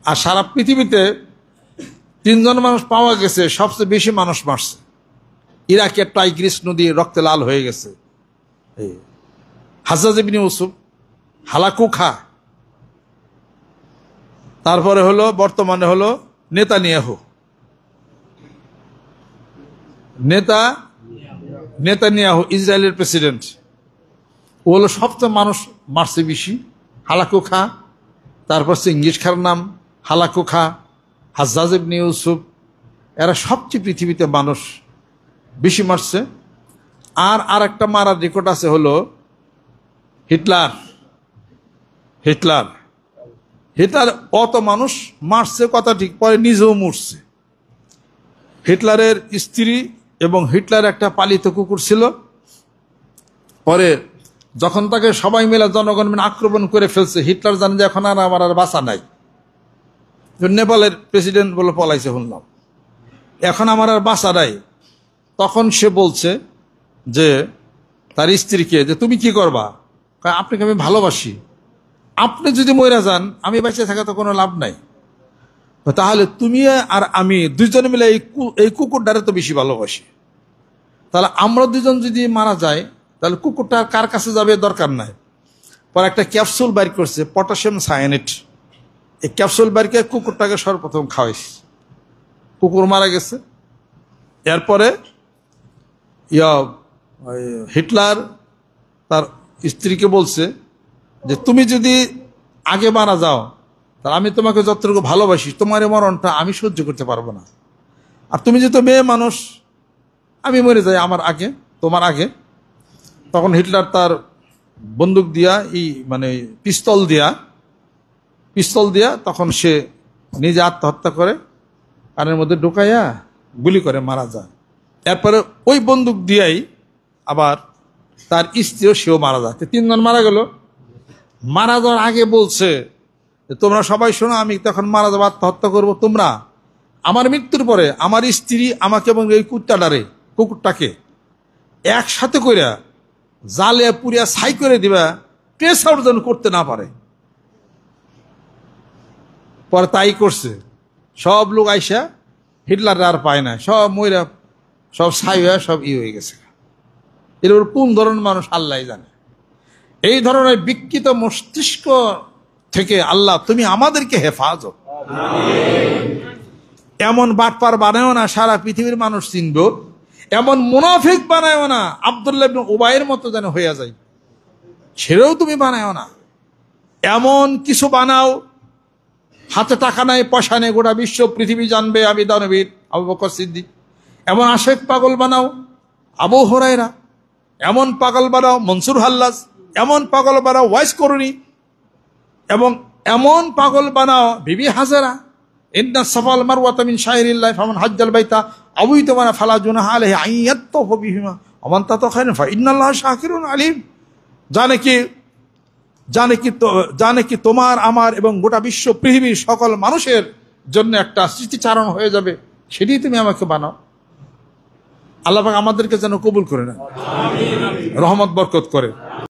আর সারা পৃথিবীতে 3 জন মানুষ পাওয়া গেছে সবচেয়ে বেশি মানুষ মারছে। ইরাকের টাইগ্রিস নদী রক্তে লাল হয়ে গেছে। হাজ্জাজ ইবনে ইউসুফ, হালাকু খা, তারপরে হলো বর্তমানে হলো নেতানিয়াহু ইসরায়েলের প্রেসিডেন্ট। ও হলো সবচেয়ে মানুষ মারছে বেশি, হালাকু খা। তারপর চেঙ্গিস খার নাম হালাকু খা, হাজ্জাজ ইবনে ইউসুফ, এরা সবচেয়ে পৃথিবীতে মানুষ বেশি মারছে। আর একটা মারার রেকর্ড আছে হলো হিটলার অত মানুষ মারছে কথা ঠিক, পরে নিজেও মরছে। হিটলারের স্ত্রী এবং হিটলার একটা পালিত কুকুর ছিল। পরে যখন তাকে সবাই মিলে জনগণ আক্রমণ করে ফেলছে, হিটলার জানে যে এখন আর আমার আর বাঁচা নাই। নেপালের প্রেসিডেন্ট বলে পলাইছে শুনলাম, এখন আমার আর বাঁচা নাই। তখন সে বলছে যে তার স্ত্রীকে যে তুমি কি করবা, আপনাকে আমি ভালোবাসি, আপনি যদি মরে যান আমি বেঁচে থাকা তো কোনো লাভ নাই, তাহলে তুমি আর আমি দুইজন মিলে এই কুকুরটারে তো বেশি ভালোবাসি, তাহলে আমরা দুজন যদি মারা যাই তাহলে কুকুরটা কার কাছে যাবে দরকার নাই। পর একটা ক্যাপসুল বাইর করছে, পটাশিয়াম সায়ানেট। এই ক্যাপসুল বাইরকে কুকুরটাকে সর্বপ্রথম খাওয়াইছে, কুকুর মারা গেছে। এরপরে হিটলার তার স্ত্রীকে বলছে যে তুমি যদি আগে মারা যাও তাহলে আমি তোমাকে যতটুকু ভালোবাসি তোমার এই মরণটা আমি সহ্য করতে পারবো না, আর তুমি যেহেতু মেয়ে মানুষ আমি মরে যাই আমার আগে, তোমার আগে। তখন হিটলার তার বন্দুক দিয়া পিস্তল দিয়া তখন সে নিজে আত্মহত্যা করে, কানের মধ্যে ঢুকাইয়া গুলি করে মারা যায়। এরপরে ওই বন্দুক দিয়াই আবার তার স্ত্রীও সেও মারা যায়। 3 জন মারা গেল। মারা যাওয়ার আগে বলছে তোমরা সবাই শোনো, আমি তখন মারা যাবো, আত্মহত্যা করবো, তোমরা আমার মৃত্যুর পরে আমার স্ত্রী আমাকে এবং এই কুকুরটাকে একসাথে করে জালে পুড়িয়া ছাই করে দিবা, ট্রেস আউট যেন করতে না পারে। পরে তাই করছে। সব লোক আইসা হিটলার আর পায় না, সব মইরা সব ছাই হয়ে সব হয়ে গেছে। এর কোন ধরনের মানুষ আল্লাহ জানে। এই ধরনের বিকৃত মস্তিষ্ক থেকে আল্লাহ তুমি আমাদেরকে হেফাজত। এমন বাটপার বানায়ও না সারা পৃথিবীর মানুষ চিনব, এমন মুনাফিক বানায়ও না আব্দুল্লাহ ইবনে উবাইয়ের মতো যেন হয়ে যায়, সেটাও তুমি বানায়ও না। এমন কিছু বানাও, হাতে টাকা নাই পয়সা নেই, গোটা বিশ্ব পৃথিবী জানবে আমি দানবীর আবু বকর সিদ্দিক। এমন আশেক পাগল বানাও আবু হুরায়রা, এমন পাগল বানাও মনসুর হাল্লাজ, এমন পাগল বানাও ওয়াইস করুনি, এবং এমন পাগল বানাও বিবি হাজারা। ইন্না সাফাল মারওয়াতা মিন শাইরিল্লাহ ফামান হাজ্জাল বাইতা আও ইতামানা ফালা জুনাহা আলাইহি আন ইয়াত্তাফা বিহিমা ওয়া মান তাতাখায়রা ফা ইন্নাল্লাহা শাকিরুন আলিম। জানে কি তোমার আমার এবং গোটা বিশ্ব পৃথিবীর সকল মানুষের জন্য একটা স্মৃতিচারণ হয়ে যাবে, সেটি তুমি আমাকে বানাও। আল্লাহ পাক আমাদেরকে যেন কবুল করে না, রহমত বরকত করে।